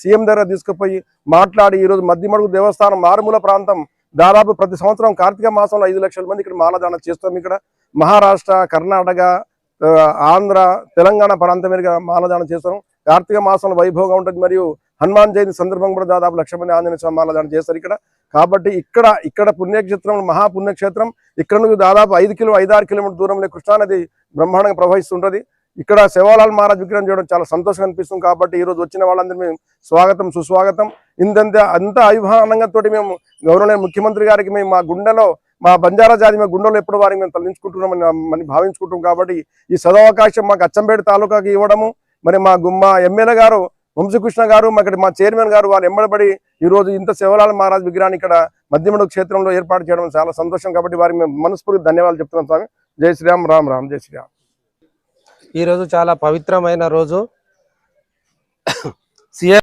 CM దగ్గర తీసుకుపోయి మాట్లాడి ఈరోజు మద్దిమడుగు దేవస్థానం మారుమూల ప్రాంతం దాదాపు ప్రతి సంవత్సరం కార్తీక మాసంలో 5 లక్షల మంది ఇక్కడ మాలదానం చేస్తాం. ఇక్కడ మహారాష్ట్ర, కర్ణాటక, ఆంధ్ర, తెలంగాణ ప్రాంతం మీద మాలదానం చేస్తాం. కార్తీక మాసంలో వైభవంగా ఉంటుంది. మరియు హనుమాన్ జయంతి సందర్భంగా కూడా దాదాపు 1,00,000 మంది ఆంజనేయ స్వామి మాలదానం చేస్తారు ఇక్కడ. కాబట్టి ఇక్కడ పుణ్యక్షేత్రం, మహాపుణ్యక్షేత్రం. ఇక్కడ నుంచి దాదాపు 5-6 కిలోమీటర్ దూరంలో కృష్ణానది బ్రహ్మాండంగా ప్రవహిస్తుంటది. ఇక్కడ శివలాల్ మహారాజ్ విగ్రహం చేయడం చాలా సంతోషంగా అనిపిస్తుంది. కాబట్టి ఈ రోజు వచ్చిన వాళ్ళందరూ మేము స్వాగతం సుస్వాగతం. అంత అభిమానంగా తోటి మేము గౌరవనీయ ముఖ్యమంత్రి గారికి మేము మా గుండెలో, మా బంజారా జాతి మా గుండెలో ఎప్పుడు వారికి మేము తరలించుకుంటున్నామని భావించుకుంటాం. కాబట్టి ఈ సదవకాశం మాకు అచ్చంపేట తాలూకాకి ఇవ్వడము, మరి మా ఎమ్మెల్యే గారు వంశీకృష్ణ గారు, మా చైర్మన్ గారు వారు ఎంబడబడి ఈ రోజు ఇంత శివలాల్ మహారాజ్ విగ్రహాన్ని ఇక్కడ మద్దిమడుగు క్షేత్రంలో ఏర్పాటు చేయడం చాలా సంతోషం. కాబట్టి వారికి మేము మనస్ఫూర్తి ధన్యవాదాలు చెప్తున్నాం. స్వామి జై శ్రీరామ్, రామ్ రామ్, జై శ్రీరామ్. ఈ రోజు చాలా పవిత్రమైన రోజు. సీఎం